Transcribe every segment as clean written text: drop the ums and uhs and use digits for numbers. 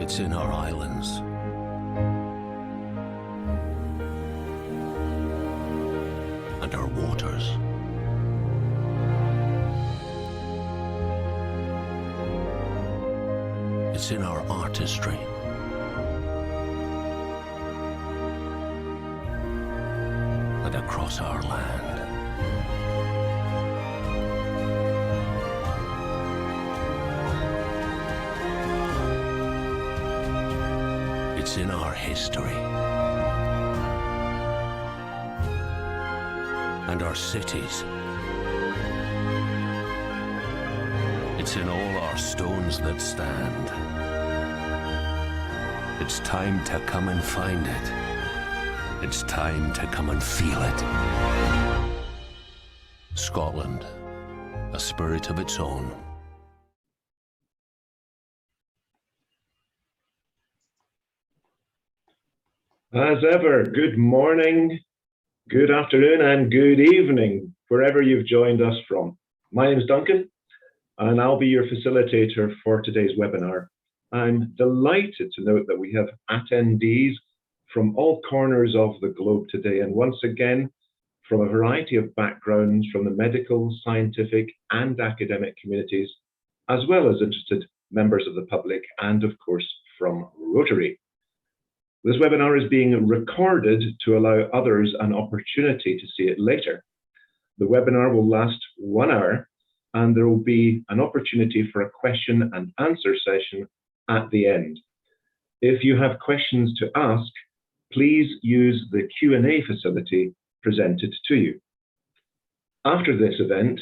It's in our islands. And our waters. It's in our artistry. And across our land. It's in our history. And our cities. It's in all our stones that stand. It's time to come and find it. It's time to come and feel it. Scotland, a spirit of its own. As ever, good morning, good afternoon, and good evening, wherever you've joined us from. My name is Duncan, and I'll be your facilitator for today's webinar. I'm delighted to note that we have attendees from all corners of the globe today, and once again, from a variety of backgrounds from the medical, scientific, and academic communities, as well as interested members of the public, and of course, from Rotary. This webinar is being recorded to allow others an opportunity to see it later. The webinar will last 1 hour, and there will be an opportunity for a question and answer session at the end. If you have questions to ask, please use the Q&A facility presented to you. After this event,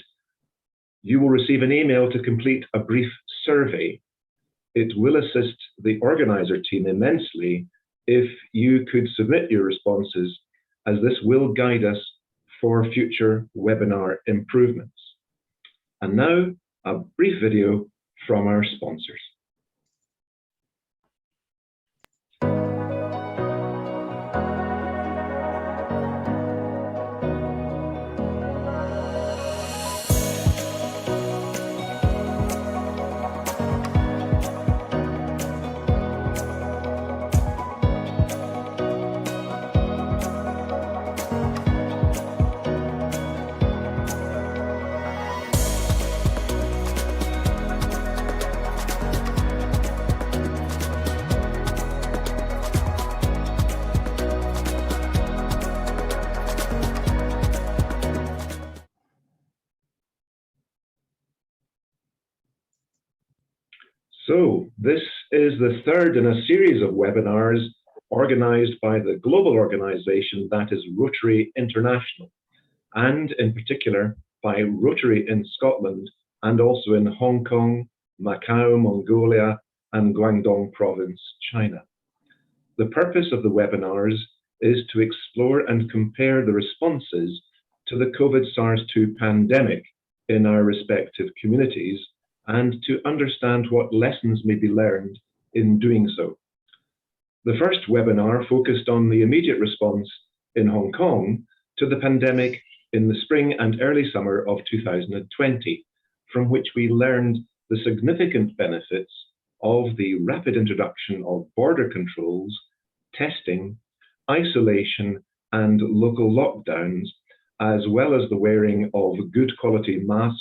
you will receive an email to complete a brief survey. It will assist the organizer team immensely if you could submit your responses, as this will guide us for future webinar improvements. And now, a brief video from our sponsors. So this is the third in a series of webinars organized by the global organization that is Rotary International, and in particular by Rotary in Scotland and also in Hong Kong, Macau, Mongolia, and Guangdong Province, China. The purpose of the webinars is to explore and compare the responses to the COVID-SARS-2 pandemic in our respective communities, and to understand what lessons may be learned in doing so. The first webinar focused on the immediate response in Hong Kong to the pandemic in the spring and early summer of 2020, from which we learned the significant benefits of the rapid introduction of border controls, testing, isolation, and local lockdowns, as well as the wearing of good quality masks,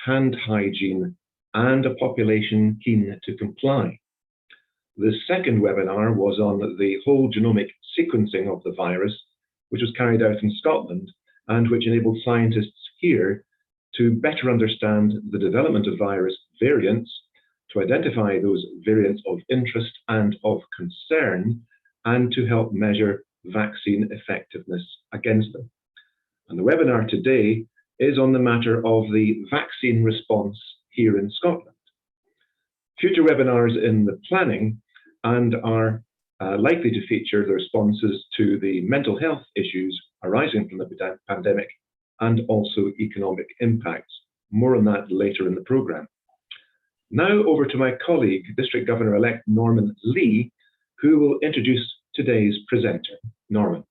hand hygiene, and a population keen to comply. The second webinar was on the whole genomic sequencing of the virus, which was carried out in Scotland and which enabled scientists here to better understand the development of virus variants, to identify those variants of interest and of concern, and to help measure vaccine effectiveness against them. And the webinar today is on the matter of the vaccine response here in Scotland. Future webinars in the planning and are likely to feature the responses to the mental health issues arising from the pandemic and also economic impacts. More on that later in the programme. Now over to my colleague, District Governor-elect Norman Lee, who will introduce today's presenter. Norman.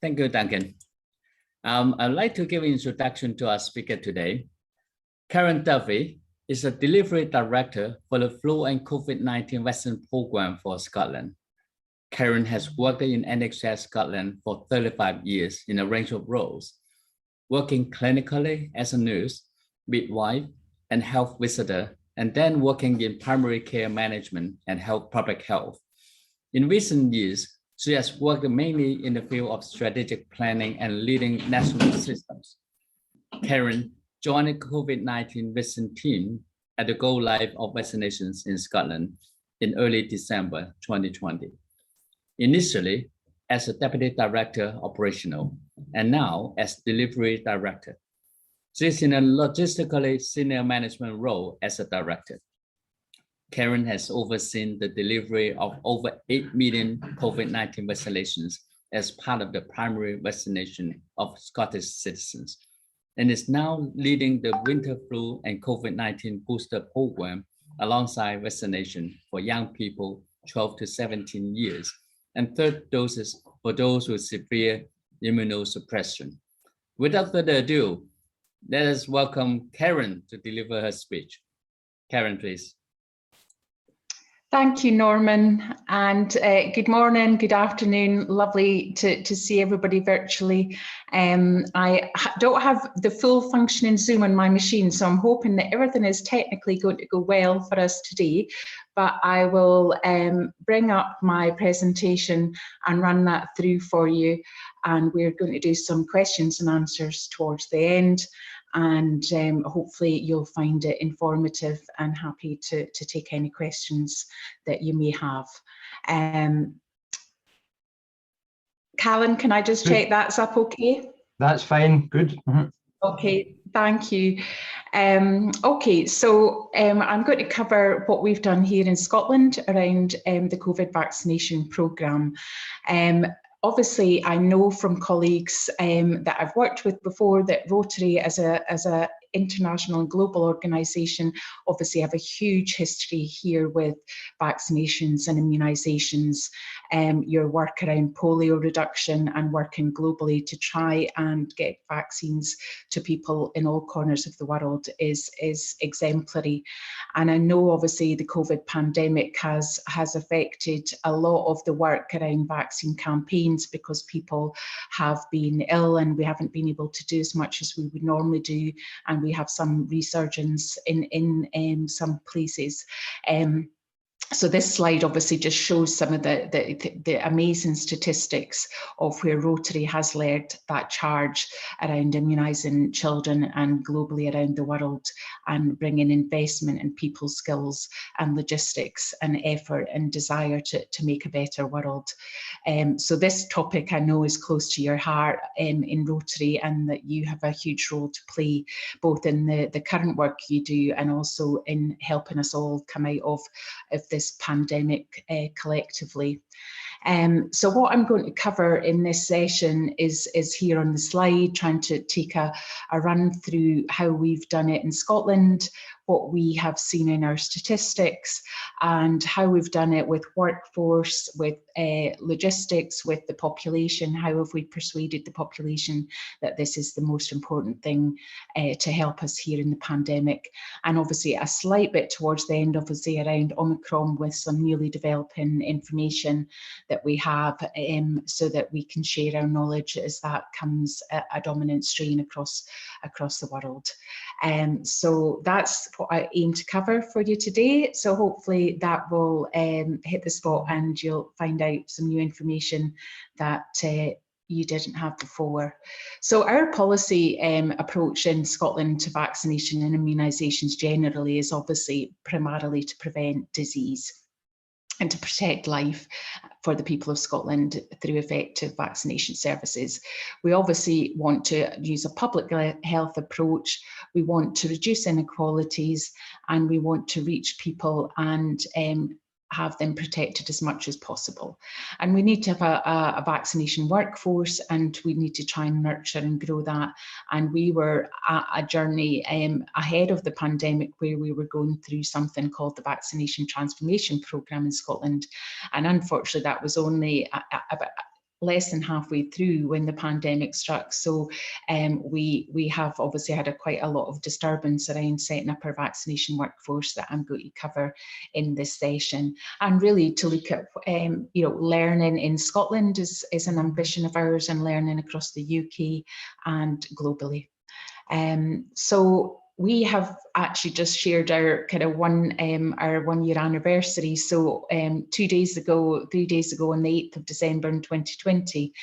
Thank you, Duncan. I'd like to give an introduction to our speaker today. Karen Duffy is a delivery director for the flu and COVID-19 vaccine program for Scotland. Karen has worked in NHS Scotland for 35 years in a range of roles, working clinically as a nurse, midwife, and health visitor, and then working in primary care management and public health. In recent years, she has worked mainly in the field of strategic planning and leading national systems. Karen joined the COVID-19 vaccine team at the go live of vaccinations in Scotland in early December 2020. Initially as a Deputy Director Operational, and now as Delivery Director. She's in a logistically senior management role as a director. Karen has overseen the delivery of over 8 million COVID-19 vaccinations as part of the primary vaccination of Scottish citizens, and is now leading the winter flu and COVID-19 booster program alongside vaccination for young people 12 to 17 years, and third doses for those with severe immunosuppression. Without further ado, let us welcome Karen to deliver her speech. Karen, please. Thank you, Norman, and good morning, good afternoon. Lovely to see everybody virtually. I don't have the full functioning Zoom on my machine, so I'm hoping that everything is technically going to go well for us today, but I will bring up my presentation and run that through for you, and we're going to do some questions and answers towards the end. And hopefully you'll find it informative and happy to take any questions that you may have. Callan, can I just check that's up okay? That's fine, good. Okay, thank you. Okay, so I'm going to cover what we've done here in Scotland around the COVID vaccination programme. Obviously, I know from colleagues that I've worked with before that Rotary as a international and global organisation obviously have a huge history here with vaccinations and immunisations. Your work around polio reduction and working globally to try and get vaccines to people in all corners of the world is exemplary. And I know obviously the COVID pandemic has affected a lot of the work around vaccine campaigns because people have been ill and we haven't been able to do as much as we would normally do, and we have some resurgence in some places. So this slide obviously just shows some of the amazing statistics of where Rotary has led that charge around immunising children and globally around the world, and bringing investment in people's skills and logistics and effort and desire to make a better world. So this topic I know is close to your heart in Rotary, and that you have a huge role to play both in the current work you do and also in helping us all come out of this pandemic collectively. So what I'm going to cover in this session is here on the slide, trying to take a run through how we've done it in Scotland, what we have seen in our statistics, and how we've done it with workforce, with logistics, with the population. How have we persuaded the population that this is the most important thing to help us here in the pandemic? And obviously a slight bit towards the end, obviously around Omicron, with some newly developing information that we have, so that we can share our knowledge as that comes a dominant strain across the world. So that's what I aim to cover for you today. So hopefully that will hit the spot and you'll find out some new information that you didn't have before. So our policy approach in Scotland to vaccination and immunisations generally is obviously primarily to prevent disease and to protect life for the people of Scotland through effective vaccination services. We obviously want to use a public health approach. We want to reduce inequalities, and we want to reach people and have them protected as much as possible. And we need to have a vaccination workforce, and we need to try and nurture and grow that. And we were at a journey ahead of the pandemic where we were going through something called the Vaccination Transformation Programme in Scotland. And unfortunately, that was only about less than halfway through when the pandemic struck. So we have obviously had quite a lot of disturbance around setting up our vaccination workforce that I'm going to cover in this session. And really to look at, learning in Scotland is an ambition of ours, and learning across the UK and globally. So we have actually just shared our kind of our 1 year anniversary. So 3 days ago, on the 8th of December in 2020,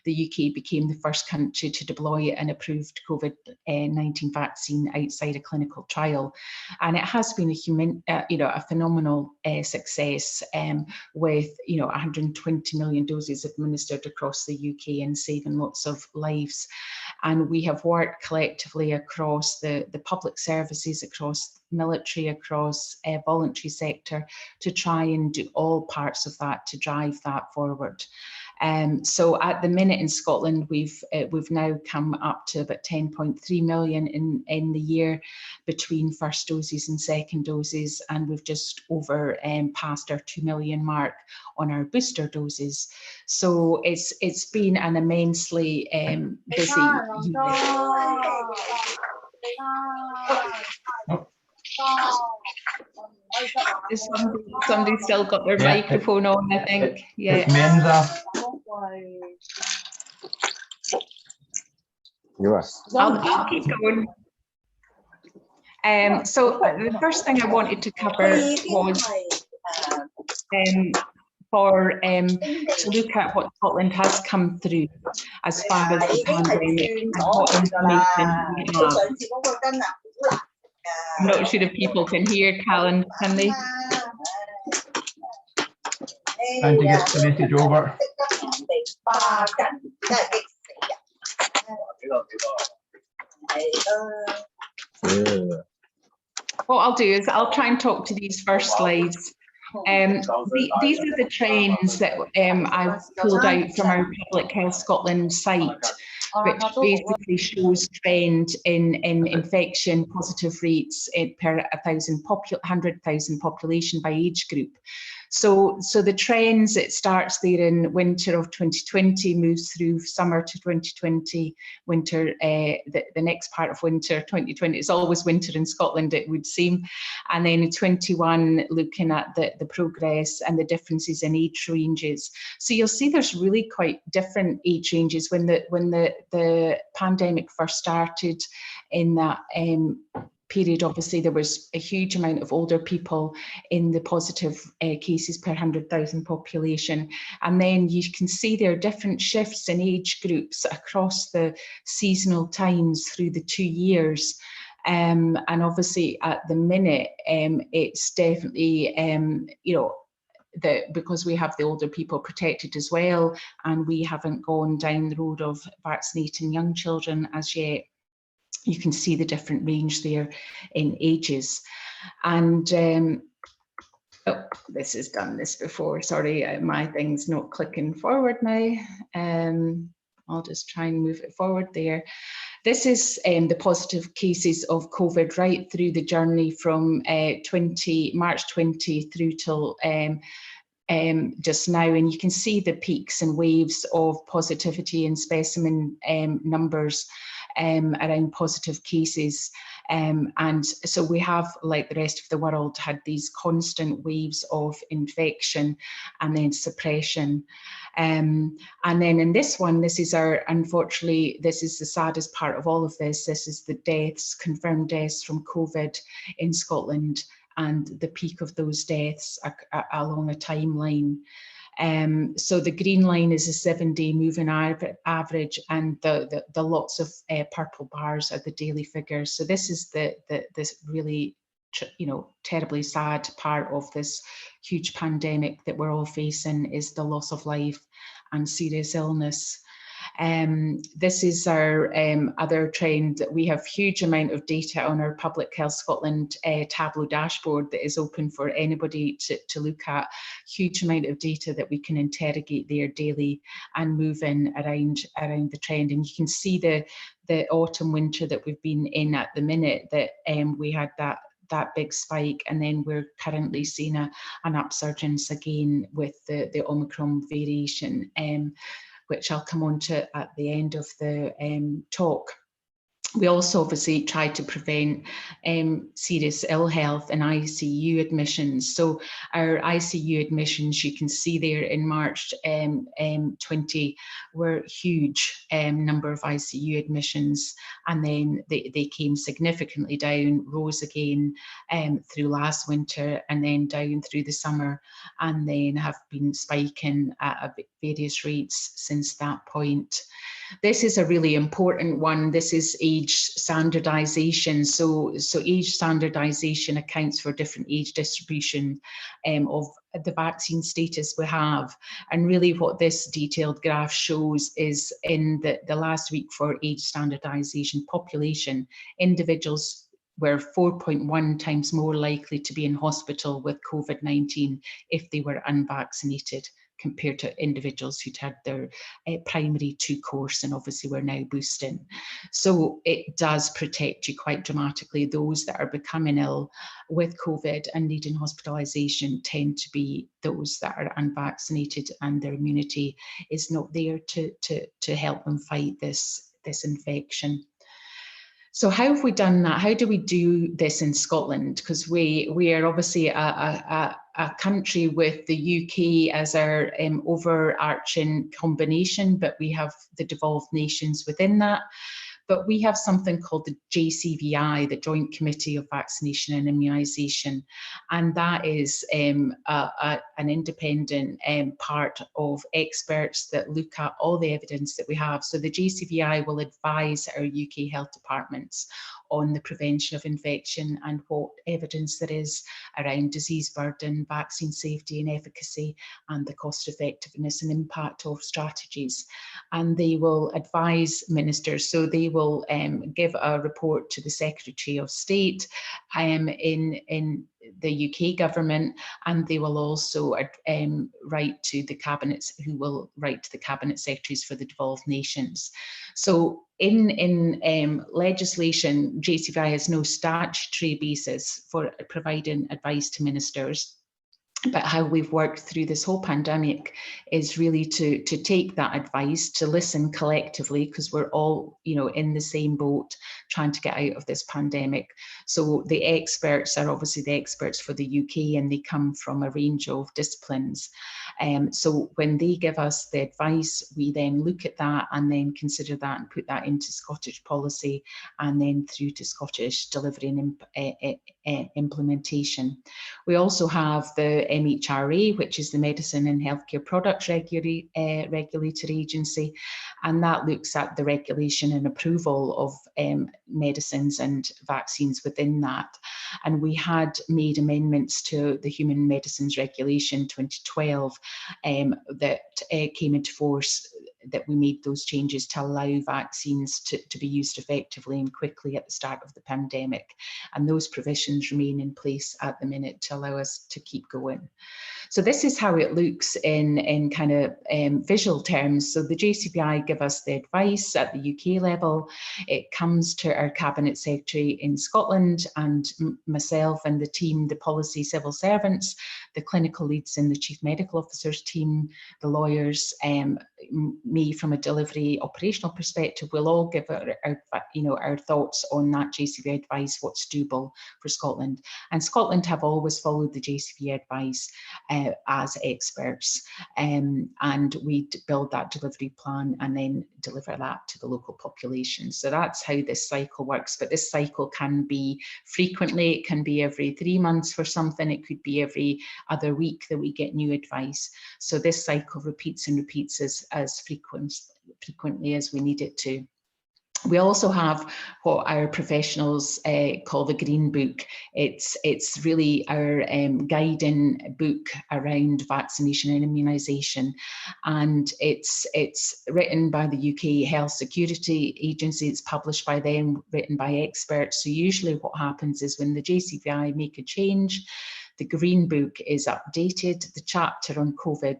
the UK became the first country to deploy an approved COVID-19 vaccine outside a clinical trial, and it has been a phenomenal success, with 120 million doses administered across the UK and saving lots of lives. And we have worked collectively across the public services, across military, across voluntary sector, to try and do all parts of that to drive that forward. So at the minute in Scotland, we've now come up to about 10.3 million in the year between first doses and second doses, and we've just passed our 2 million mark on our booster doses. So it's been an immensely busy year. Somebody still got their microphone on, I think. Yeah. I'll keep going. So the first thing I wanted to cover was to look at what Scotland has come through as far as the pandemic and what information we have. I'm not sure if people can hear Callan, can they? Trying to get the message over. What I'll do is I'll try and talk to these first slides. These are the trends that I've pulled out from our Public Health Scotland site, which basically shows trend in infection positive rates per 100,000 population by age group. So the trends, it starts there in winter of 2020, moves through summer to 2020, winter, the next part of winter 2020. It's always winter in Scotland, it would seem. And then in 21, looking at the progress and the differences in age ranges. So you'll see there's really quite different age ranges. When the pandemic first started in that period, obviously there was a huge amount of older people in the positive cases per 100,000 population, and then you can see there are different shifts in age groups across the seasonal times through the 2 years. And obviously at the minute it's definitely because we have the older people protected as well, and we haven't gone down the road of vaccinating young children as yet. You can see the different range there in ages. And oh, this has done this before. Sorry, my thing's not clicking forward now. I'll just try and move it forward there. This is the positive cases of COVID right through the journey from March 20 through till just now, and you can see the peaks and waves of positivity and specimen numbers around positive cases. And so we have, like the rest of the world, had these constant waves of infection and then suppression. And then in this one, this is unfortunately, this is the saddest part of all of this. This is the deaths, confirmed deaths from COVID in Scotland, and the peak of those deaths along a timeline. So the green line is a 7-day moving average, and the lots of purple bars are the daily figures. So this is this really terribly sad part of this huge pandemic that we're all facing, is the loss of life and serious illness. This is our other trend, that we have huge amount of data on our Public Health Scotland Tableau dashboard that is open for anybody to look at. Huge amount of data that we can interrogate there daily and move in around the trend. And you can see the autumn winter that we've been in at the minute, that we had that big spike, and then we're currently seeing an upsurgence again with the Omicron variation. which I'll come on to at the end of the talk. We also obviously try to prevent serious ill health and ICU admissions. So our ICU admissions, you can see there in March 20, were huge number of ICU admissions, and then they came significantly down, rose again through last winter, and then down through the summer, and then have been spiking at various rates since that point. This is a really important one. This is age standardization. So age standardization accounts for different age distribution of the vaccine status we have. And really what this detailed graph shows is in the last week for age standardization population, individuals were 4.1 times more likely to be in hospital with COVID-19 if they were unvaccinated, compared to individuals who'd had their primary 2 course, and obviously we're now boosting. So it does protect you quite dramatically. Those that are becoming ill with COVID and needing hospitalisation tend to be those that are unvaccinated, and their immunity is not there to help them fight this infection. So how have we done that? How do we do this in Scotland? Because we are obviously a country with the UK as our overarching combination, but we have the devolved nations within that. But we have something called the JCVI, the Joint Committee of Vaccination and Immunisation, and that is an independent part of experts that look at all the evidence that we have. So the JCVI will advise our UK health departments on the prevention of infection and what evidence there is around disease burden, vaccine safety and efficacy, and the cost effectiveness and impact of strategies. And they will advise ministers, so they will give a report to the Secretary of State in the UK government, and they will also write to the cabinets, who will write to the cabinet secretaries for the devolved nations. So in legislation, JCVI has no statutory basis for providing advice to ministers. But how we've worked through this whole pandemic is really to take that advice, to listen collectively, because we're all, in the same boat trying to get out of this pandemic. So the experts are obviously the experts for the UK, and they come from a range of disciplines. So when they give us the advice, we then look at that and then consider that and put that into Scottish policy, and then through to Scottish delivery and implementation. We also have the MHRA, which is the Medicine and Healthcare Products Regulatory Agency, and that looks at the regulation and approval of medicines and vaccines within that. And we had made amendments to the Human Medicines Regulation 2012 that came into force, that we made those changes to allow vaccines to be used effectively and quickly at the start of the pandemic. And those provisions remain in place at the minute to allow us to keep going. So this is how it looks in kind of visual terms. So the JCVI give us the advice at the UK level. It comes to our Cabinet Secretary in Scotland, and myself and the team, the policy civil servants, the clinical leads in the Chief Medical Officer's team, the lawyers, me from a delivery operational perspective, will all give our thoughts on that JCVI advice, what's doable for Scotland. And Scotland have always followed the JCVI advice as experts, and we build that delivery plan and then deliver that to the local population. So that's how this cycle works. But this cycle can be frequently, it can be every 3 months for something, it could be every other week that we get new advice. So this cycle repeats and repeats as frequently as we need it to. We also have what our professionals call the Green Book. It's really our guiding book around vaccination and immunisation, and it's written by the UK Health Security Agency. It's published by them, written by experts. So usually what happens is when the JCVI make a change, The Green Book is updated. The chapter on COVID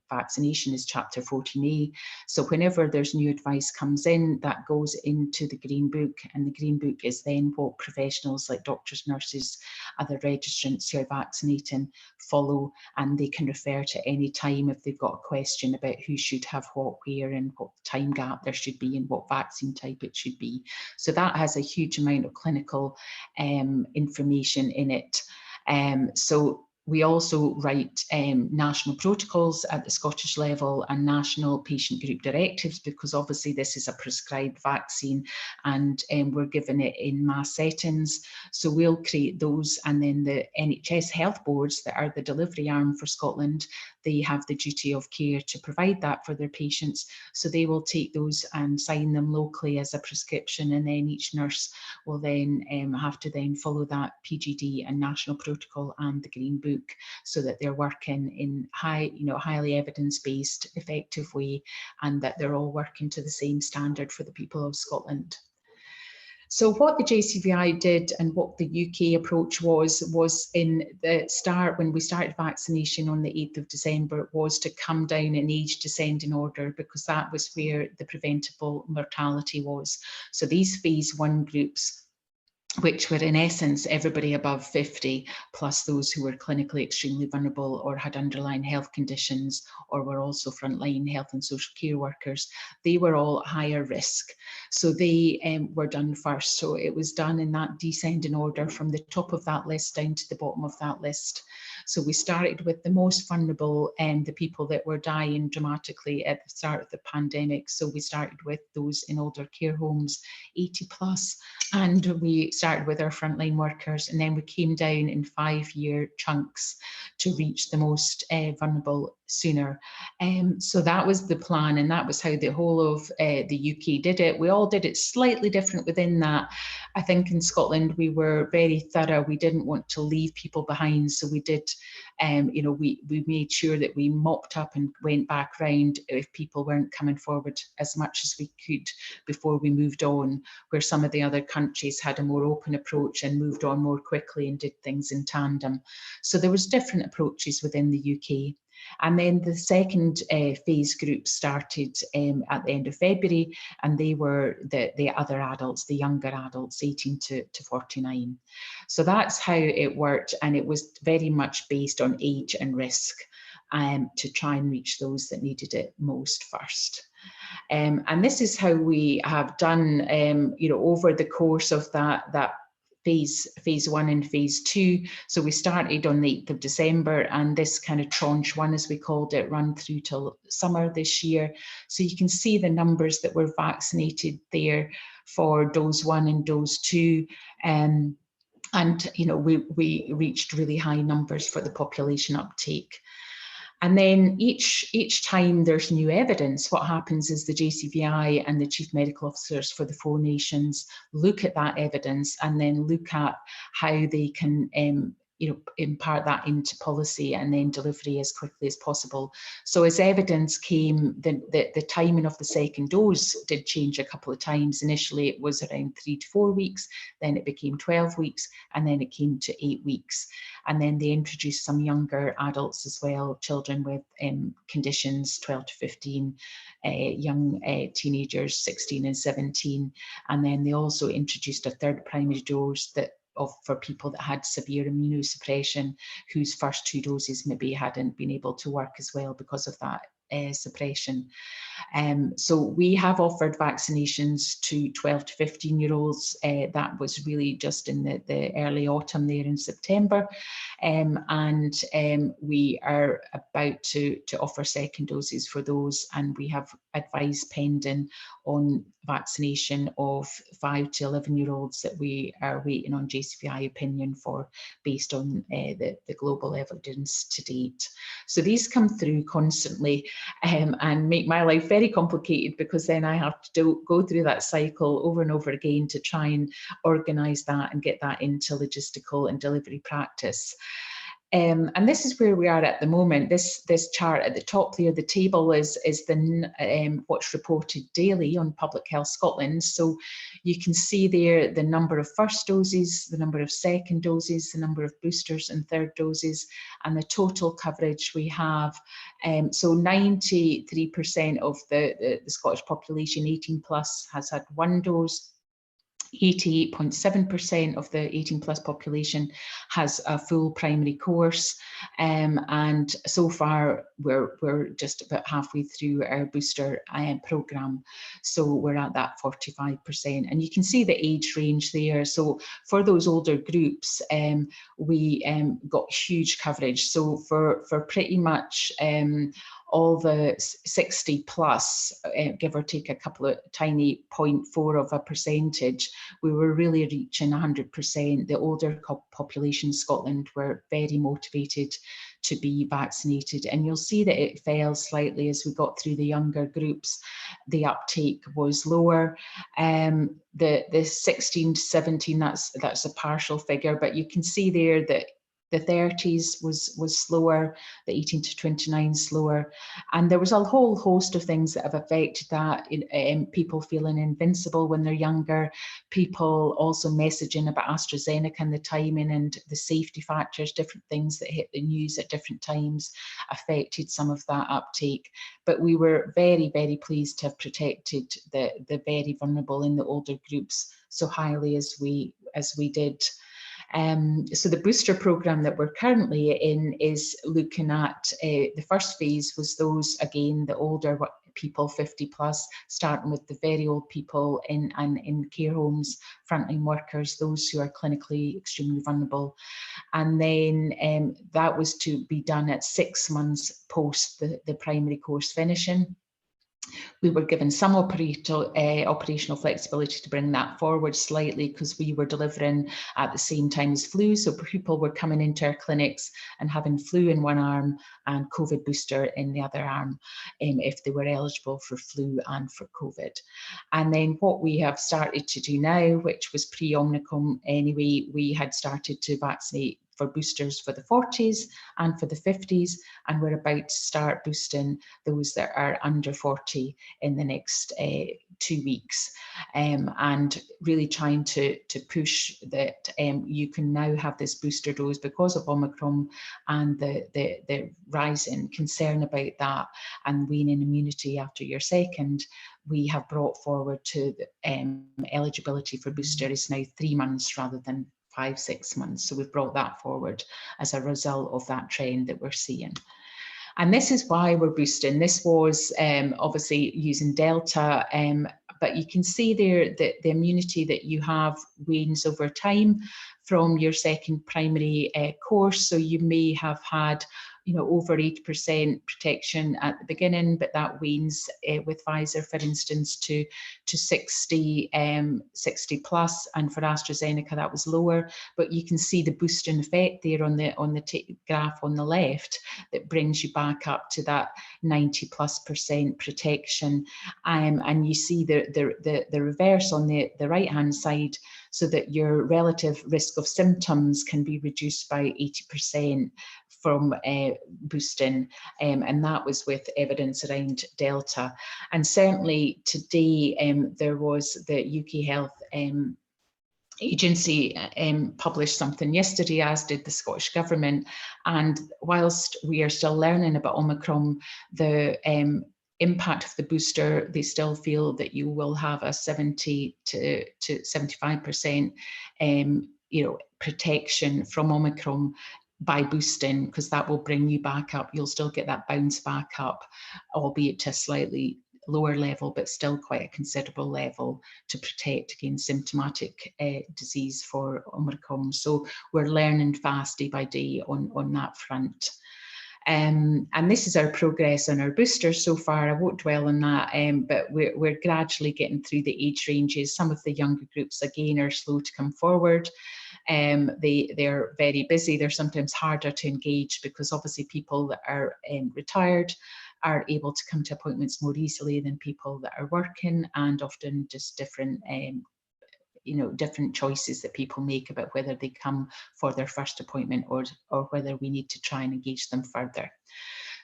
vaccination is chapter 14A. So whenever there's new advice comes in, that goes into the Green Book, and the Green Book is then what professionals like doctors, nurses, other registrants who are vaccinating follow, and they can refer to any time if they've got a question about who should have what, where, and what time gap there should be, and what vaccine type it should be. So that has a huge amount of clinical information in it. So we also write national protocols at the Scottish level and national patient group directives, because obviously this is a prescribed vaccine and we're given it in mass settings. So we'll create those, and then the NHS health boards that are the delivery arm for Scotland, they have the duty of care to provide that for their patients. So they will take those and sign them locally as a prescription, and then each nurse will then have to then follow that PGD and national protocol and the Green Book, so that they're working in highly evidence-based, effective way, and that they're all working to the same standard for the people of Scotland. So what the JCVI did and what the UK approach was in the start, when we started vaccination on the 8th of December, was to come down in age descending order, because that was where the preventable mortality was. So these phase 1 groups, which were in essence everybody above 50, plus those who were clinically extremely vulnerable or had underlying health conditions, or were also frontline health and social care workers, they were all higher risk. So they were done first. So it was done in that descending order from the top of that list down to the bottom of that list. So we started with the most vulnerable and the people that were dying dramatically at the start of the pandemic. So we started with those in older care homes, 80 plus, and we started with our frontline workers, and then we came down in 5-year chunks to reach the most vulnerable sooner. So that was the plan, and that was how the whole of the UK did it. We all did it slightly different within that. I think in Scotland we were very thorough. We didn't want to leave people behind, so we did, we made sure that we mopped up and went back round if people weren't coming forward as much as we could before we moved on, where some of the other countries had a more open approach and moved on more quickly and did things in tandem. So there was different approaches within the UK. And then the second phase group started at the end of February, and they were the other adults, the younger adults, 18 to 49. So that's how it worked, and it was very much based on age and risk to try and reach those that needed it most first. And this is how we have done, over the course of that phase 1 and phase 2. So we started on the 8th of December, and this kind of tranche 1, as we called it, run through till summer this year. So you can see the numbers that were vaccinated there for dose 1 and dose 2. And we reached really high numbers for the population uptake. And then each time there's new evidence, what happens is the JCVI and the chief medical officers for the 4 nations look at that evidence and then look at how they can impart that into policy and then delivery as quickly as possible. So as evidence came, the timing of the second dose did change a couple of times. Initially it was around 3 to 4 weeks, then it became 12 weeks, and then it came to 8 weeks. And then they introduced some younger adults as well, children with conditions, 12 to 15, young teenagers, 16 and 17. And then they also introduced a third primary dose for people that had severe immunosuppression, whose first 2 doses maybe hadn't been able to work as well because of that suppression. So we have offered vaccinations to 12 to 15-year-olds. That was really just in the early autumn there in September. And we are about to offer second doses for those, and we have advice pending on vaccination of 5 to 11-year-olds that we are waiting on JCVI opinion for, based on the global evidence to date. So these come through constantly and make my life very complicated, because then I have to go through that cycle over and over again to try and organise that and get that into logistical and delivery practice. And this is where we are at the moment. This chart at the top there, the table is the what's reported daily on Public Health Scotland. So you can see there the number of first doses, the number of second doses, the number of boosters and third doses, and the total coverage we have. So 93% of the Scottish population 18 plus has had one dose. 88.7% of the 18 plus population has a full primary course, and so far we're just about halfway through our booster programme, so we're at that 45%, and you can see the age range there. So for those older groups, we got huge coverage. So for pretty much all the 60 plus, give or take a couple of tiny 0.4 of a percentage, we were really reaching 100%. The older population in Scotland were very motivated to be vaccinated. And you'll see that it fell slightly as we got through the younger groups. The uptake was lower. The 16 to 17, that's a partial figure, but you can see there that the 30s was slower, the 18 to 29 slower, and there was a whole host of things that have affected that. People feeling invincible when they're younger, people also messaging about AstraZeneca and the timing and the safety factors, different things that hit the news at different times affected some of that uptake. But we were very, very pleased to have protected the very vulnerable in the older groups so highly as we did. So the booster programme that we're currently in is looking at, the first phase was those, again, the older people, 50 plus, starting with the very old people in care homes, frontline workers, those who are clinically extremely vulnerable. And then that was to be done at 6 months post the primary course finishing. We were given some operational flexibility to bring that forward slightly because we were delivering at the same time as flu. So people were coming into our clinics and having flu in one arm and COVID booster in the other arm, if they were eligible for flu and for COVID. And then what we have started to do now, which was pre-Omicron anyway, we had started to vaccinate for boosters for the 40s and for the 50s, and we're about to start boosting those that are under 40 in the next 2 weeks, and really trying to push that you can now have this booster dose because of Omicron and the rising concern about that and waning immunity after your second. We have brought forward to the eligibility for booster is now 3 months rather than 5-6 months. So we've brought that forward as a result of that trend that we're seeing. And this is why we're boosting. This was obviously using Delta, but you can see there that the immunity that you have wanes over time from your second primary course. So you may have had, over 80% protection at the beginning, but that wanes with Pfizer, for instance, to 60 plus, and for AstraZeneca that was lower. But you can see the boosting effect there on the graph on the left that brings you back up to that 90+% protection, and you see the reverse on the right hand side, so that your relative risk of symptoms can be reduced by 80% from boosting, and that was with evidence around Delta. And certainly today there was the UK Health Agency published something yesterday, as did the Scottish Government, and whilst we are still learning about Omicron, the impact of the booster, they still feel that you will have a 70 to 75% protection from Omicron by boosting, because that will bring you back up. You'll still get that bounce back up, albeit to a slightly lower level, but still quite a considerable level to protect against symptomatic disease for Omicron. So we're learning fast day by day on that front. And this is our progress on our boosters so far. I won't dwell on that, but we're gradually getting through the age ranges. Some of the younger groups, again, are slow to come forward. They're very busy. They're sometimes harder to engage because obviously people that are retired are able to come to appointments more easily than people that are working, and often just different different choices that people make about whether they come for their first appointment or whether we need to try and engage them further.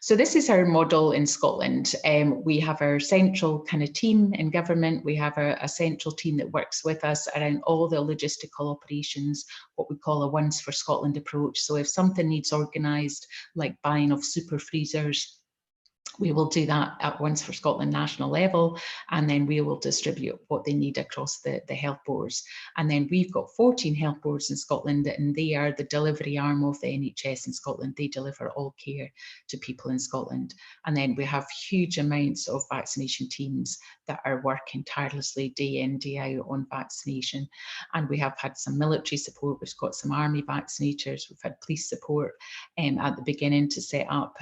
So this is our model in Scotland. We have our central kind of team in government. We have a central team that works with us around all the logistical operations, what we call a Once for Scotland approach. So if something needs organised, like buying of super freezers, we will do that at Once for Scotland national level, and then we will distribute what they need across the health boards. And then we've got 14 health boards in Scotland, and they are the delivery arm of the NHS in Scotland. They deliver all care to people in Scotland. And then we have huge amounts of vaccination teams that are working tirelessly day in, day out on vaccination. And we have had some military support. We've got some army vaccinators. We've had police support at the beginning to set up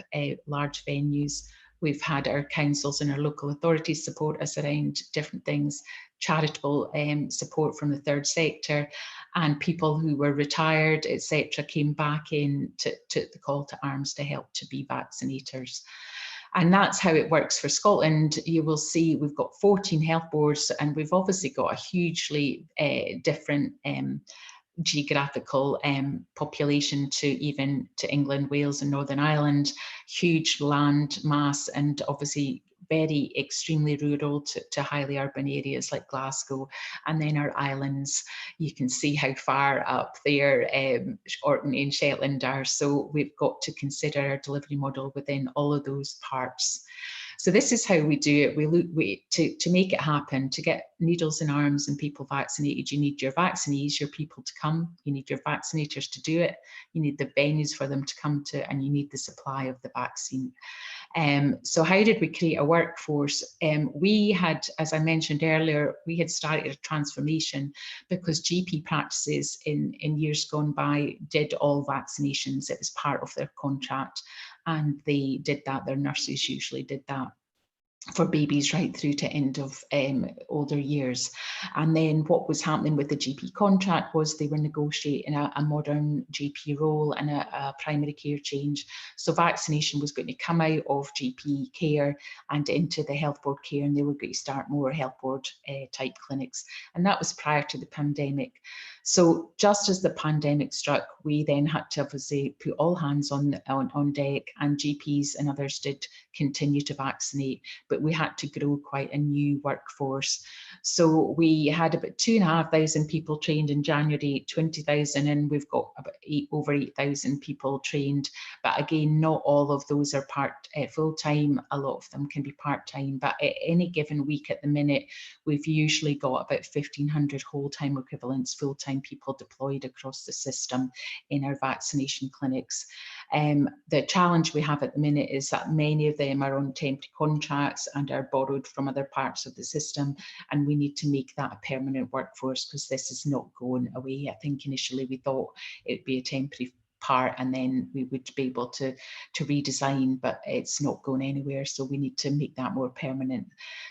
large venues. We've had our councils and our local authorities support us around different things, charitable support from the third sector, and people who were retired, etc., came back in to the call to arms to help to be vaccinators. And that's how it works for Scotland. You will see we've got 14 health boards, and we've obviously got a hugely different geographical population to England, Wales and Northern Ireland, huge land mass, and obviously very extremely rural to highly urban areas like Glasgow. And then our islands, you can see how far up there Orkney and Shetland are. So we've got to consider our delivery model within all of those parts. So this is how we do it. We look to make it happen, to get needles in arms and people vaccinated. You need your vaccinees, your people to come. You need your vaccinators to do it. You need the venues for them to come to, and you need the supply of the vaccine. So how did we create a workforce? We had, as I mentioned earlier, we had started a transformation because GP practices in years gone by did all vaccinations. It was part of their contract, and they did that. Their nurses usually did that for babies right through to end of older years. And then what was happening with the GP contract was they were negotiating a modern GP role and a primary care change. So vaccination was going to come out of GP care and into the health board care, and they were going to start more health board type clinics. And that was prior to the pandemic. So just as the pandemic struck, we then had to obviously put all hands on deck, and GPs and others did continue to vaccinate, but we had to grow quite a new workforce. So we had about 2,500 people trained in January, 20,000, and we've got about over 8,000 people trained. But again, not all of those are full-time. A lot of them can be part-time, but at any given week at the minute, we've usually got about 1,500 whole-time equivalents, full-time people deployed across the system in our vaccination clinics. The challenge we have at the minute is that many of them are on temporary contracts and are borrowed from other parts of the system, and we need to make that a permanent workforce because this is not going away. I think initially we thought it'd be a temporary part and then we would be able to redesign, but it's not going anywhere, so we need to make that more permanent.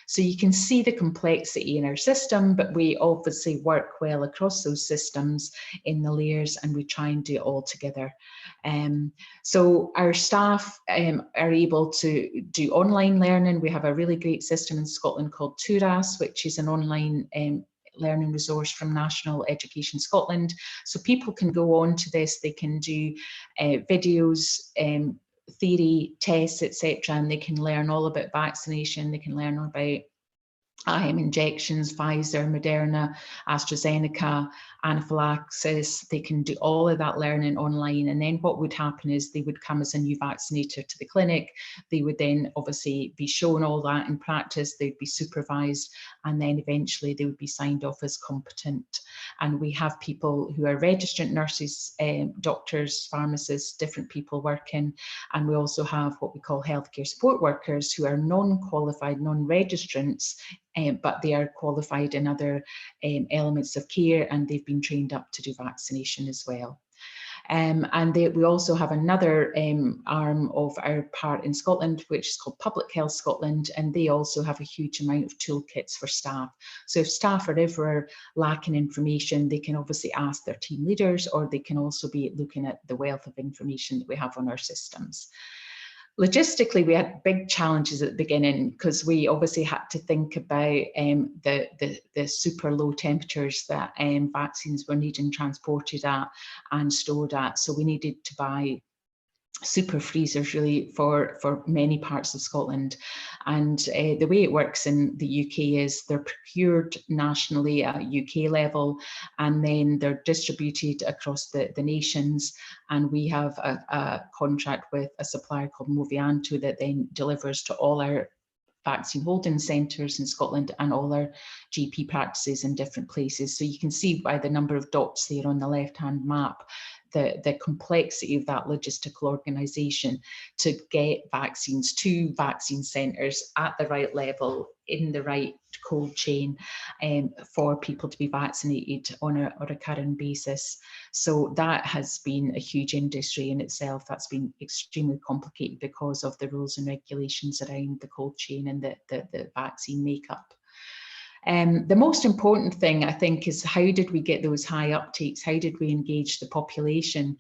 So you can see the complexity in our system, but we obviously work well across those systems in the layers, and we try and do it all together. So our staff are able to do online learning. We have a really great system in Scotland called TURAS, which is an online learning resource from National Education Scotland. So people can go on to this, they can do videos, theory, tests, etc., and they can learn all about vaccination, they can learn about injections, Pfizer, Moderna, AstraZeneca, anaphylaxis. They can do all of that learning online. And then what would happen is they would come as a new vaccinator to the clinic. They would then obviously be shown all that in practice. They'd be supervised, and then eventually they would be signed off as competent. And we have people who are registered nurses, doctors, pharmacists, different people working. And we also have what we call healthcare support workers who are non-qualified, non-registrants, but they are qualified in other elements of care, and they've been trained up to do vaccination as well. And we also have another arm of our part in Scotland, which is called Public Health Scotland, and they also have a huge amount of toolkits for staff. So if staff are ever lacking information, they can obviously ask their team leaders, or they can also be looking at the wealth of information that we have on our systems. Logistically, we had big challenges at the beginning because we obviously had to think about the super low temperatures that vaccines were needing transported at and stored at. So we needed to buy super freezers really for many parts of Scotland. And the way it works in the UK is they're procured nationally at UK level, and then they're distributed across the nations. And we have a contract with a supplier called Movianto that then delivers to all our vaccine holding centres in Scotland and all our GP practices in different places. So you can see by the number of dots there on the left-hand map the complexity of that logistical organisation to get vaccines to vaccine centres at the right level, in the right cold chain, for people to be vaccinated on a current basis. So that has been a huge industry in itself. That's been extremely complicated because of the rules and regulations around the cold chain and the vaccine makeup. The most important thing, I think, is how did we get those high uptakes? How did we engage the population?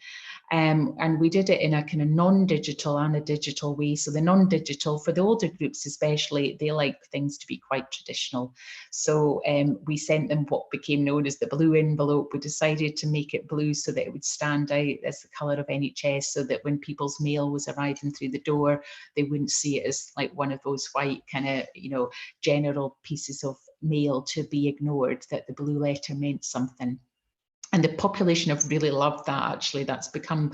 And we did it in a kind of non-digital and a digital way. So the non-digital, for the older groups especially, they like things to be quite traditional. So we sent them what became known as the blue envelope. We decided to make it blue so that it would stand out as the colour of NHS, so that when people's mail was arriving through the door, they wouldn't see it as like one of those white kind of, general pieces of mail to be ignored, that the blue letter meant something. And the population have really loved that, actually. That's become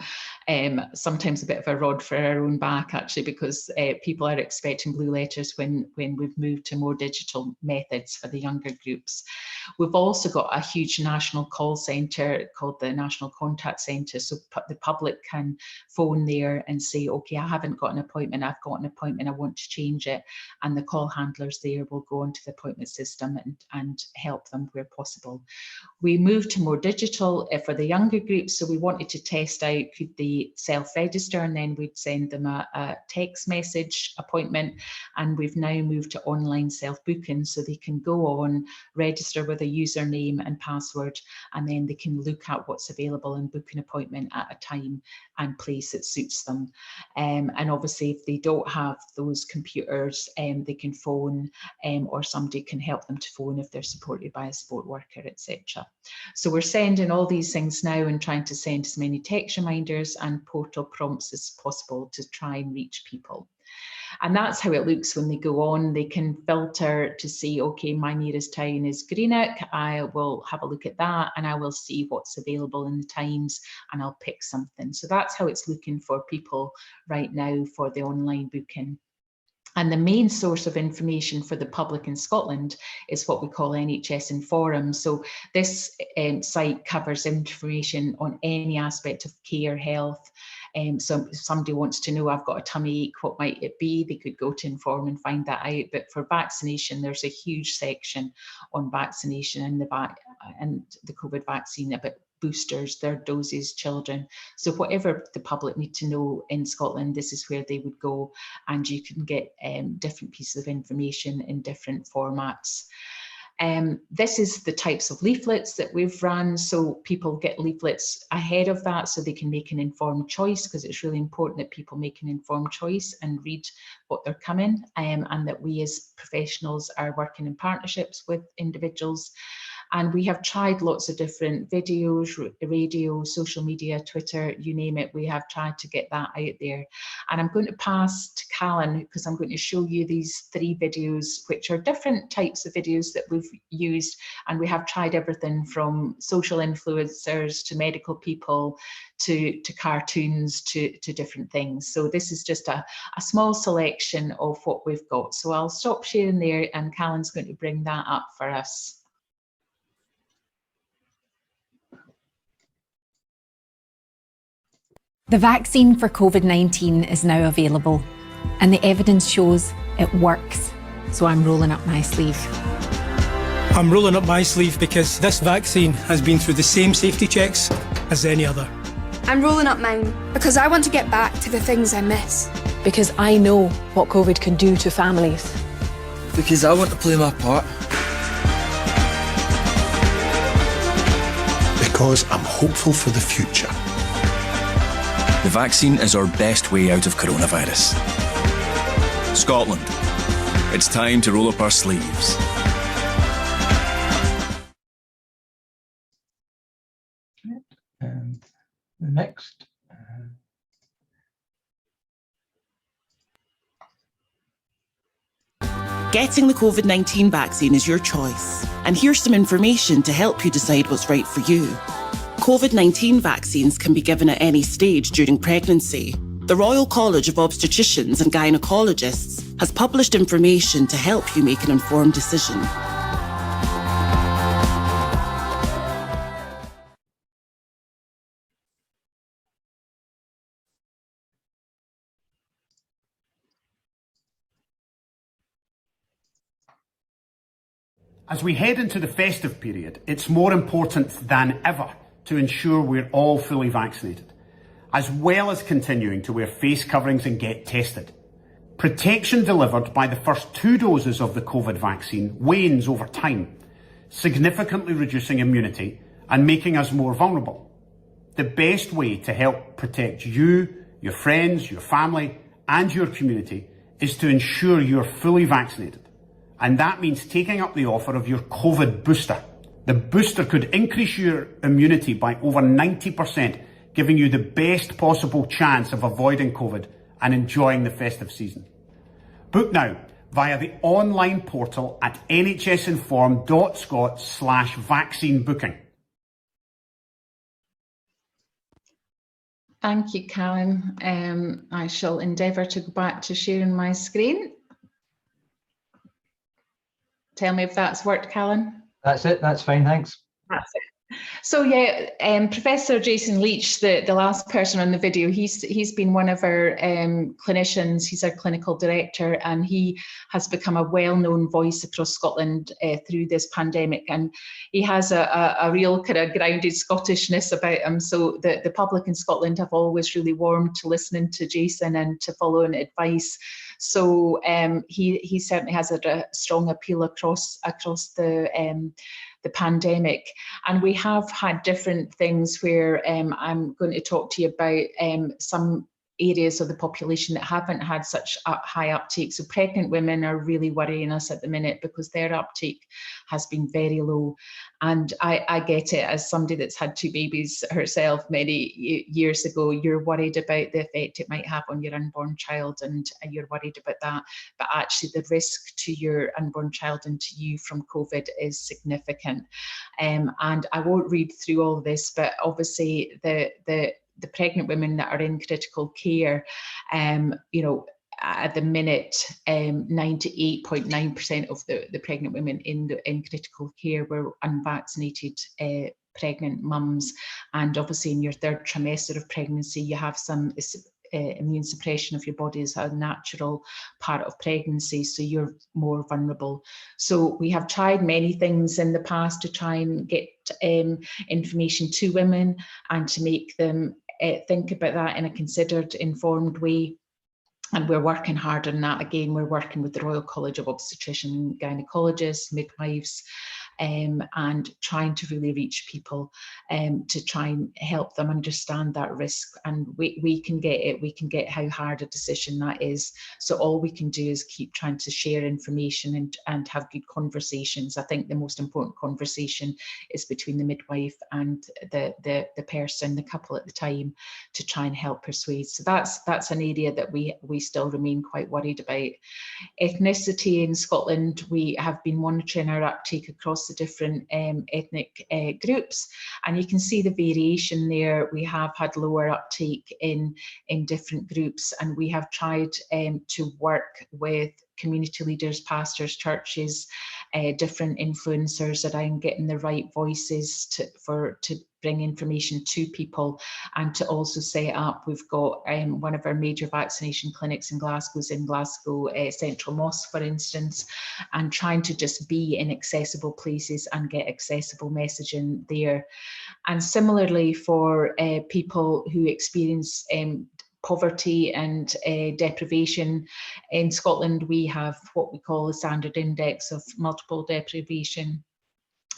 sometimes a bit of a rod for our own back, actually, because people are expecting blue letters when we've moved to more digital methods for the younger groups. We've also got a huge national call centre called the National Contact Centre, so the public can phone there and say, okay, I haven't got an appointment, I've got an appointment, I want to change it. And the call handlers there will go onto the appointment system and help them where possible. We moved to more digital for the younger groups, so we wanted to test out, could they self-register, and then we'd send them a text message appointment. And we've now moved to online self-booking, so they can go on, register with a username and password, and then they can look at what's available and book an appointment at a time and place that suits them. And obviously, if they don't have those computers, they can phone, or somebody can help them to phone if they're supported by a support worker, etc. So we're sending all these things now and trying to send as many text reminders and portal prompts as possible to try and reach people. And that's how it looks when they go on. They can filter to see, okay, my nearest town is Greenock. I will have a look at that and I will see what's available in the Times and I'll pick something. So that's how it's looking for people right now for the online booking. And the main source of information for the public in Scotland is what we call NHS Inforum. So this site covers information on any aspect of care, health. So if somebody wants to know, I've got a tummy ache, what might it be? They could go to Inform and find that out. But for vaccination, there's a huge section on vaccination and the COVID vaccine about boosters, their doses, children. So whatever the public need to know in Scotland, this is where they would go, and you can get different pieces of information in different formats. This is the types of leaflets that we've run. So people get leaflets ahead of that so they can make an informed choice, because it's really important that people make an informed choice and read what they're coming, and that we as professionals are working in partnerships with individuals. And we have tried lots of different videos, radio, social media, Twitter, you name it. We have tried to get that out there. And I'm going to pass to Callan, because I'm going to show you these 3 videos, which are different types of videos that we've used. And we have tried everything from social influencers to medical people to cartoons to different things. So this is just a small selection of what we've got. So I'll stop sharing there, and Callan's going to bring that up for us. The vaccine for COVID-19 is now available, and the evidence shows it works. So I'm rolling up my sleeve. I'm rolling up my sleeve because this vaccine has been through the same safety checks as any other. I'm rolling up mine because I want to get back to the things I miss. Because I know what COVID can do to families. Because I want to play my part. Because I'm hopeful for the future. The vaccine is our best way out of coronavirus. Scotland, it's time to roll up our sleeves. And the next. Getting the COVID-19 vaccine is your choice. And here's some information to help you decide what's right for you. COVID-19 vaccines can be given at any stage during pregnancy. The Royal College of Obstetricians and Gynecologists has published information to help you make an informed decision. As we head into the festive period, it's more important than ever to ensure we're all fully vaccinated, as well as continuing to wear face coverings and get tested. Protection delivered by the first 2 doses of the COVID vaccine wanes over time, significantly reducing immunity and making us more vulnerable. The best way to help protect you, your friends, your family, and your community is to ensure you're fully vaccinated. And that means taking up the offer of your COVID booster. The booster could increase your immunity by over 90%, giving you the best possible chance of avoiding COVID and enjoying the festive season. Book now via the online portal at nhsinform.scot/vaccine booking. Thank you, Callum. I shall endeavour to go back to sharing my screen. Tell me if that's worked, Callum. That's it. That's fine. Thanks. That's it. So yeah, Professor Jason Leach, the last person on the video, he's been one of our clinicians. He's our clinical director, and he has become a well-known voice across Scotland through this pandemic. And he has a real kind of grounded Scottishness about him. So the public in Scotland have always really warmed to listening to Jason and to following advice. So he certainly has a strong appeal across the pandemic. And we have had different things where I'm going to talk to you about some areas of the population that haven't had such a high uptake. So pregnant women are really worrying us at the minute because their uptake has been very low. And I get it, as somebody that's had 2 babies herself many years ago. You're worried about the effect it might have on your unborn child, and you're worried about that. But actually the risk to your unborn child and to you from COVID is significant. And I won't read through all this, but obviously the pregnant women that are in critical care, you know, at the minute, 98.9% of the pregnant women in critical care were unvaccinated pregnant mums. And obviously in your 3rd trimester of pregnancy, you have some immune suppression of your body is a natural part of pregnancy, so you're more vulnerable. So we have tried many things in the past to try and get information to women and to make them think about that in a considered, informed way. And we're working hard on that. Again, we're working with the Royal College of Obstetricians and Gynecologists, midwives, and trying to really reach people to try and help them understand that risk. And we can get it, we can get how hard a decision that is. So all we can do is keep trying to share information and have good conversations. I think the most important conversation is between the midwife and the person, the couple at the time, to try and help persuade. So that's an area that we still remain quite worried about. Ethnicity in Scotland, we have been monitoring our uptake across the different ethnic groups, and you can see the variation there. We have had lower uptake in different groups, and we have tried to work with community leaders, pastors, churches, different influencers around getting the right voices to bring information to people, and to also set up. We've got one of our major vaccination clinics in Glasgow Central Mosque, for instance, and trying to just be in accessible places and get accessible messaging there. And similarly for people who experience poverty and deprivation. In Scotland, we have what we call the standard index of multiple deprivation.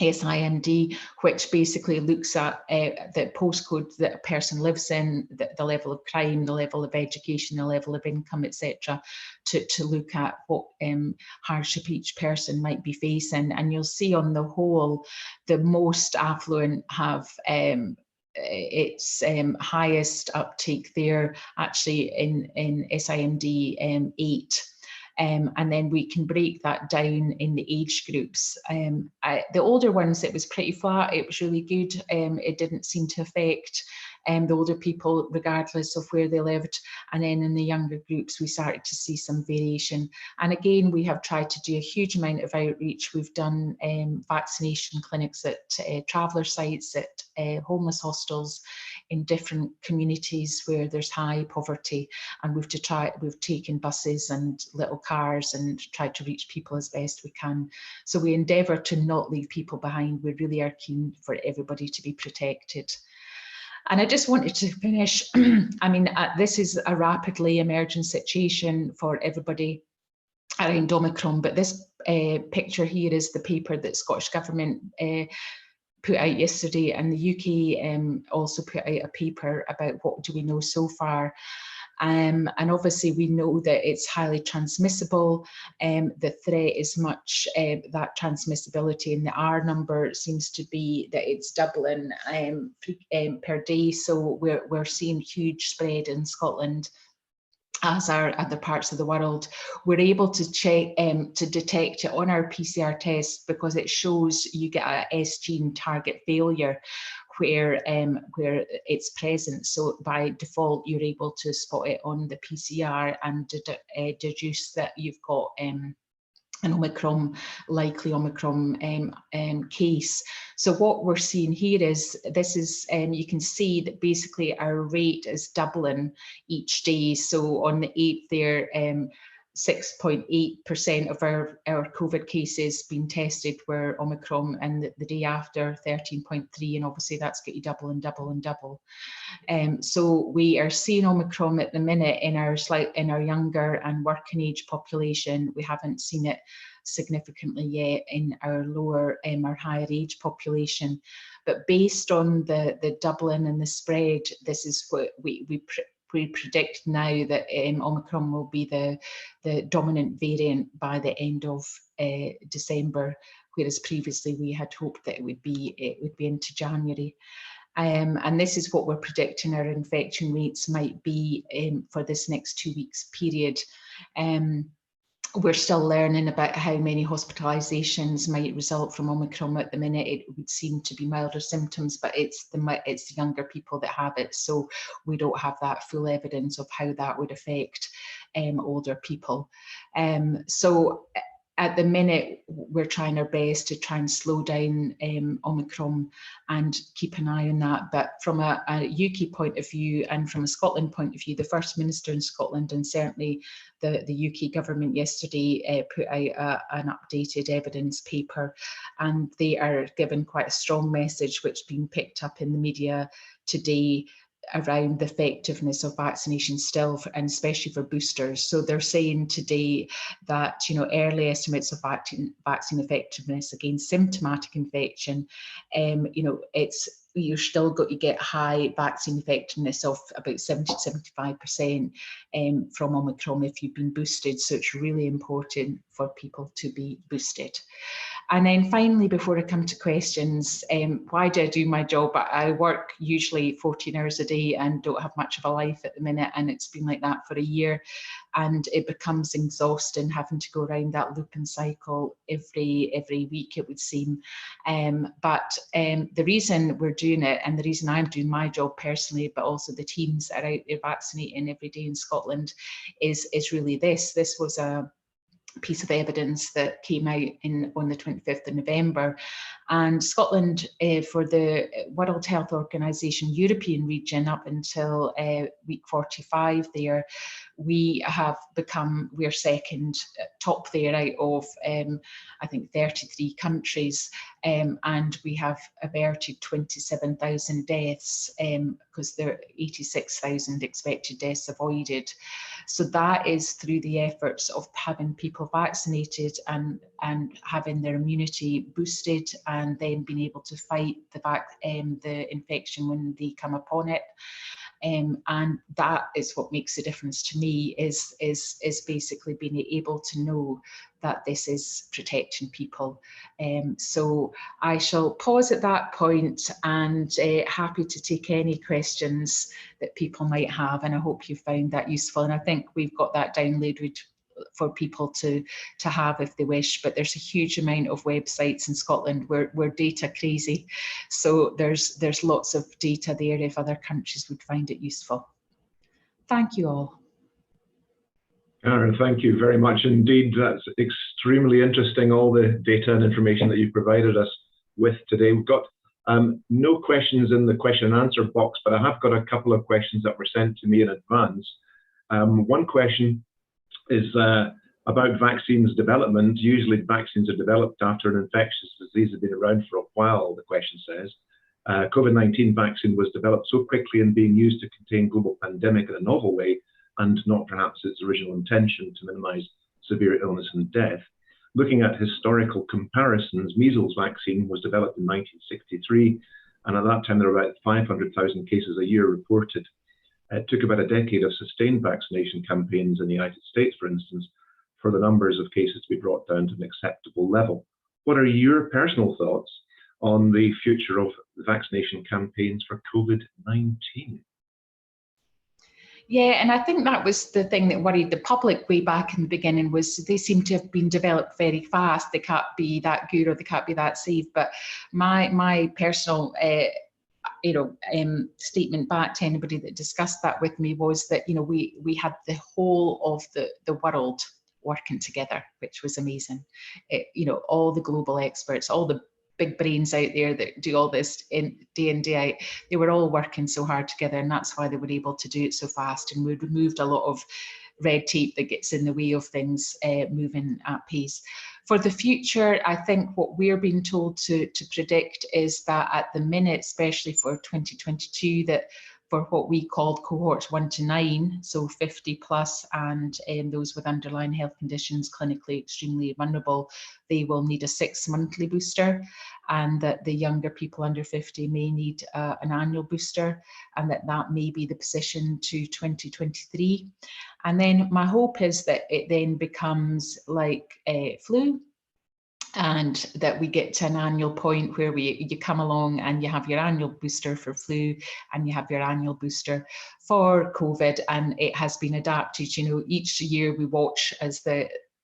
SIMD, which basically looks at the postcode that a person lives in, the level of crime, the level of education, the level of income, etc., to look at what hardship each person might be facing. And you'll see on the whole, the most affluent have its highest uptake there, actually in SIMD 8. And then we can break that down in the age groups. The older ones, it was pretty flat. It was really good. It didn't seem to affect the older people, regardless of where they lived. And then in the younger groups, we started to see some variation. And again, we have tried to do a huge amount of outreach. We've done vaccination clinics at traveller sites, at homeless hostels, in different communities where there's high poverty, and we've taken buses and little cars and tried to reach people as best we can. So we endeavour to not leave people behind. We really are keen for everybody to be protected. And I just wanted to finish, I mean, this is a rapidly emerging situation for everybody around Omicron, but this picture here is the paper that Scottish Government put out yesterday, and the UK also put out a paper about what do we know so far. And obviously we know that it's highly transmissible. The threat is much that transmissibility, and the R number seems to be that it's doubling per day. So we're seeing huge spread in Scotland, as are other parts of the world. We're able to check to detect it on our PCR test because it shows you get a S gene target failure where it's present. So by default, you're able to spot it on the PCR and deduce that you've got an likely Omicron case. So what we're seeing here is, you can see that basically our rate is doubling each day. So on the 8th there, 6.8% of our COVID cases being tested were Omicron, and the day after 13.3%, and obviously that's got you double and double and double. So we are seeing Omicron at the minute in our younger and working age population. We haven't seen it significantly yet in our lower or higher age population. But based on the doubling and the spread, this is what we predict now, that Omicron will be the dominant variant by the end of December, whereas previously we had hoped that it would be into January. And this is what we're predicting our infection rates might be for this next 2 weeks period. We're still learning about how many hospitalisations might result from Omicron. At the minute, it would seem to be milder symptoms, but it's the younger people that have it, so we don't have that full evidence of how that would affect older people. So at the minute, we're trying our best to try and slow down Omicron and keep an eye on that. But from a UK point of view and from a Scotland point of view, the First Minister in Scotland and certainly the UK government yesterday put out an updated evidence paper, and they are giving quite a strong message, which has been picked up in the media today, around the effectiveness of vaccination still, and especially for boosters. So they're saying today that, early estimates of vaccine effectiveness against symptomatic infection, you're still got to get high vaccine effectiveness of about 70 to 75% from Omicron if you've been boosted. So it's really important for people to be boosted. And then finally, before I come to questions, why do I do my job? I work usually 14 hours a day and don't have much of a life at the minute, and it's been like that for a year, and it becomes exhausting having to go around that loop and cycle every week, it would seem. But the reason we're doing it, and the reason I'm doing my job personally, but also the teams that are out there vaccinating every day in Scotland, is really this. This was a piece of evidence that came out on the 25th of November. And Scotland, for the World Health Organization European region, up until week 45 there, we're second top there out of, I think, 33 countries. And we have averted 27,000 deaths because there are 86,000 expected deaths avoided. So that is through the efforts of having people vaccinated and having their immunity boosted, and then being able to fight the infection when they come upon it. And that is what makes the difference to me, is basically being able to know that this is protecting people. So I shall pause at that point, and happy to take any questions that people might have, and I hope you found that useful. And I think we've got that downloaded for people to have if they wish, but there's a huge amount of websites in Scotland. We're data crazy, so there's lots of data there if other countries would find it useful. Thank you all. Karen, thank you very much indeed. That's extremely interesting, all the data and information that you've provided us with today. We've got no questions in the question and answer box, but I have got a couple of questions that were sent to me in advance. One question is about vaccines development. Usually vaccines are developed after an infectious disease has been around for a while, the question says. COVID-19 vaccine was developed so quickly and being used to contain global pandemic in a novel way, and not perhaps its original intention to minimize severe illness and death. Looking at historical comparisons, measles vaccine was developed in 1963, and at that time there were about 500,000 cases a year reported. It took about a decade of sustained vaccination campaigns in the United States, for instance, for the numbers of cases to be brought down to an acceptable level. What are your personal thoughts on the future of vaccination campaigns for COVID-19? Yeah, and I think that was the thing that worried the public way back in the beginning, was they seem to have been developed very fast. They can't be that good or they can't be that safe. But my personal statement back to anybody that discussed that with me was that, we had the whole of the world working together, which was amazing. All the global experts, all the big brains out there that do all this day in, day out, they were all working so hard together, and that's why they were able to do it so fast. And we removed a lot of red tape that gets in the way of things moving at pace. For the future, I think what we're being told to predict is that at the minute, especially for 2022, that for what we called cohorts 1 to 9, so 50 plus and those with underlying health conditions, clinically extremely vulnerable, they will need a 6-monthly booster, and that the younger people under 50 may need an annual booster, and that may be the position to 2023. And then my hope is that it then becomes like flu, and that we get to an annual point where you come along and you have your annual booster for flu and you have your annual booster for COVID, and it has been adapted. Each year we watch as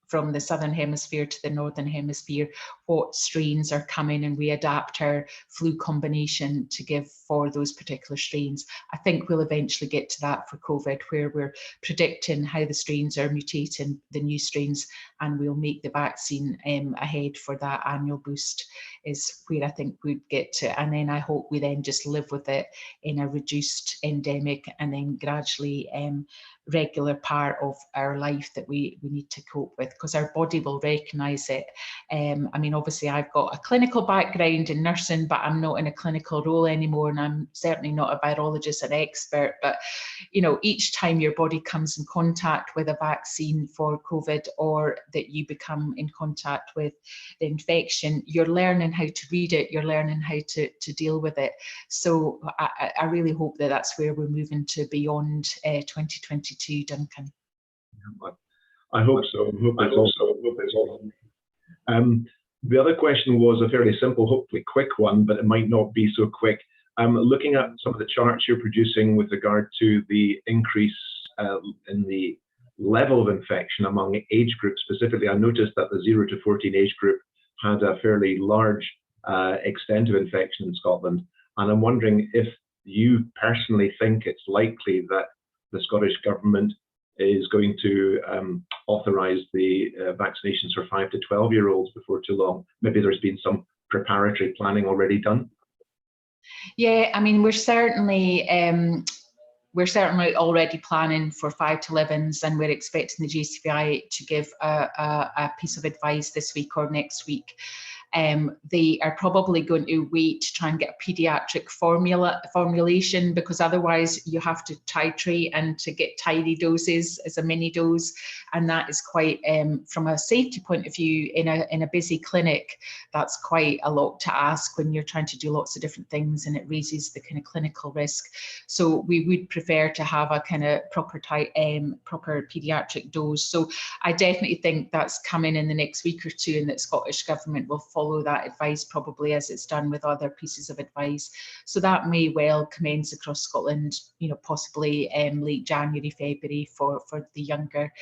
from the southern hemisphere to the northern hemisphere what strains are coming, and we adapt our flu combination to give for those particular strains. I think we'll eventually get to that for COVID, where we're predicting how the strains are mutating, the new strains, and we'll make the vaccine ahead for that annual boost, is where I think we'd get to. And then I hope we then just live with it in a reduced endemic, and then gradually regular part of our life that we need to cope with, because our body will recognise it. Obviously I've got a clinical background in nursing, but I'm not in a clinical role anymore, and I'm certainly not a virologist, an expert, but each time your body comes in contact with a vaccine for COVID, or that you become in contact with the infection, you're learning how to read it, you're learning how to deal with it. So I really hope that that's where we're moving to beyond 2022, Duncan. I hope so. I hope so. The other question was a fairly simple, hopefully quick one, but it might not be so quick. Looking at some of the charts you're producing with regard to the increase in the level of infection among age groups specifically, I noticed that the 0 to 14 age group had a fairly large extent of infection in Scotland. And I'm wondering if you personally think it's likely that the Scottish Government is going to authorise the vaccinations for 5 to 12-year-olds before too long. Maybe there's been some preparatory planning already done. Yeah, we're certainly already planning for 5 to 11s, and we're expecting the JCVI to give a piece of advice this week or next week. they are probably going to wait to try and get a paediatric formulation, because otherwise you have to titrate and to get tiny doses as a mini dose, and that is quite, from a safety point of view, in a busy clinic, that's quite a lot to ask when you're trying to do lots of different things, and it raises the kind of clinical risk. So we would prefer to have a kind of proper paediatric dose. So I definitely think that's coming in the next week or two, and that Scottish Government will follow that advice, probably as it's done with other pieces of advice. So that may well commence across Scotland, you know, possibly late January, February for the younger.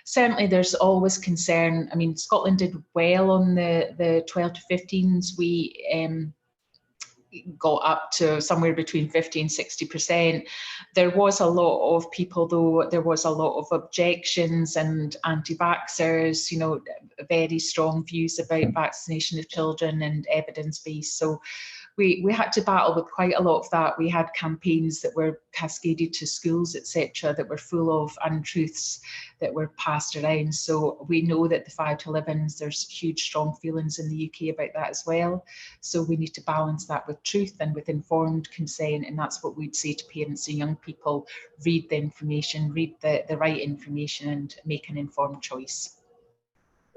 Certainly there's always concern. I mean, Scotland did well on the 12 to 15s. We got up to somewhere between 50 and 60%. There was a lot of people, though, there was a lot of objections and anti-vaxxers, you know, very strong views about vaccination of children and evidence-based. So we had to battle with quite a lot of that. We had campaigns that were cascaded to schools, etc., that were full of untruths that were passed around. So we know that the 5 to 11s, there's huge, strong feelings in the UK about that as well. So we need to balance that with truth and with informed consent, and that's what we'd say to parents and young people: read the information, read the right information, and make an informed choice.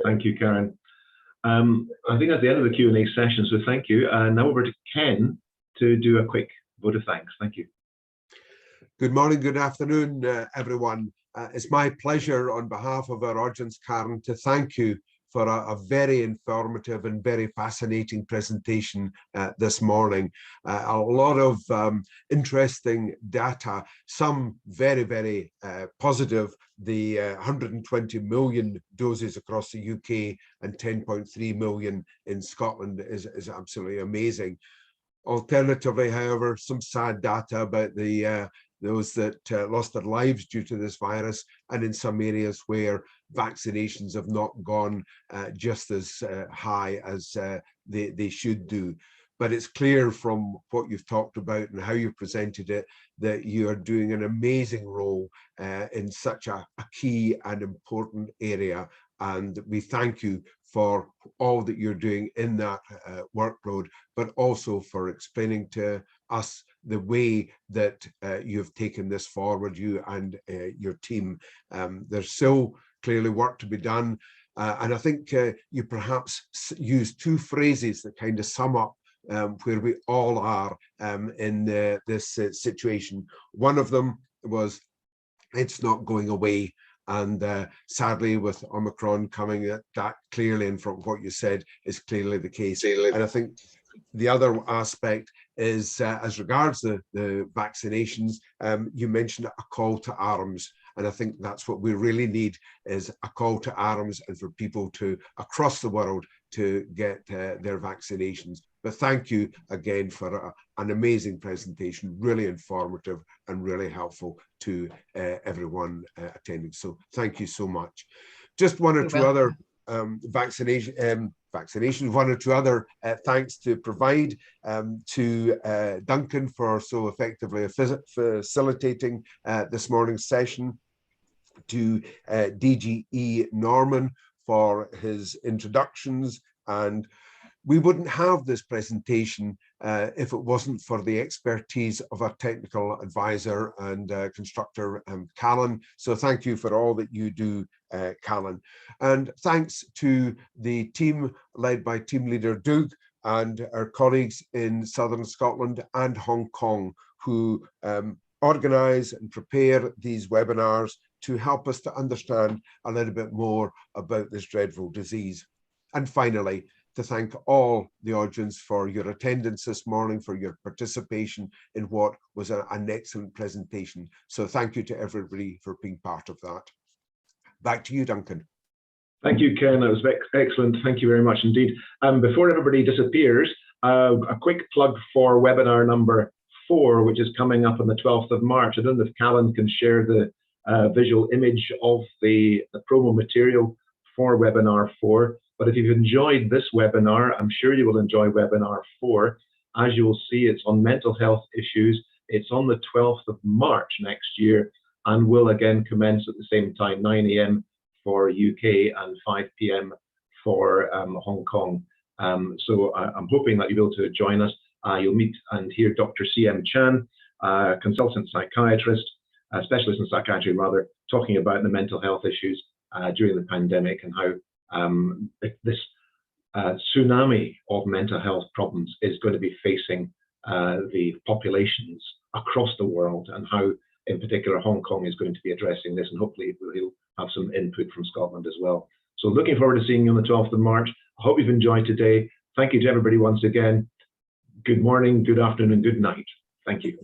Thank you, Karen. I think that's the end of the Q&A session, so thank you. And now over to Ken to do a quick vote of thanks. Thank you. Good morning, good afternoon, everyone. It's my pleasure on behalf of our audience, Karen, to thank you for a very informative and very fascinating presentation this morning. A lot of interesting data, some very, very positive. The 120 million doses across the UK and 10.3 million in Scotland is absolutely amazing. Alternatively, however, some sad data about those that lost their lives due to this virus, and in some areas where vaccinations have not gone just as high as they should do. But it's clear from what you've talked about and how you've presented it that you are doing an amazing role in such a key and important area. And we thank you for all that you're doing in that workload, but also for explaining to us the way that you've taken this forward, you and your team. There's still clearly work to be done. And I think you perhaps use two phrases that kind of sum up where we all are in this situation. One of them was, it's not going away. And sadly, with Omicron coming, that clearly, and from what you said, is clearly the case. And I think the other aspect is, as regards the vaccinations, you mentioned a call to arms. And I think that's what we really need, is a call to arms, and for people to, across the world, to get their vaccinations. But thank you again for an amazing presentation, really informative and really helpful to everyone attending. So thank you so much. Just one or two other vaccinations, one or two other thanks to provide to Duncan for so effectively facilitating this morning's session, to DGE Norman for his introductions. And we wouldn't have this presentation if it wasn't for the expertise of our technical advisor and constructor, Callan. So thank you for all that you do, Callan. And thanks to the team led by team leader Doug and our colleagues in Southern Scotland and Hong Kong, who organise and prepare these webinars to help us to understand a little bit more about this dreadful disease. And finally, to thank all the audience for your attendance this morning, for your participation in what was an excellent presentation. So thank you to everybody for being part of that. Back to you, Duncan. Thank you, Ken. That was excellent. Thank you very much indeed. Before everybody disappears, a quick plug for webinar number 4, which is coming up on the 12th of March. I don't know if Callan can share the visual image of the promo material for webinar 4. But if you've enjoyed this webinar, I'm sure you will enjoy webinar 4. As you will see, it's on mental health issues. It's on the 12th of March next year, and will again commence at the same time, 9 AM for UK and 5 PM for Hong Kong. So I'm hoping that you'll be able to join us. You'll meet and hear Dr. C.M. Chan, consultant psychiatrist, specialist in psychiatry rather, talking about the mental health issues during the pandemic and how this tsunami of mental health problems is going to be facing the populations across the world, and how in particular Hong Kong is going to be addressing this, and hopefully we'll have some input from Scotland as well. So looking forward to seeing you on the 12th of March. I hope you've enjoyed today. Thank you to everybody once again. Good morning, good afternoon, and good night. Thank you.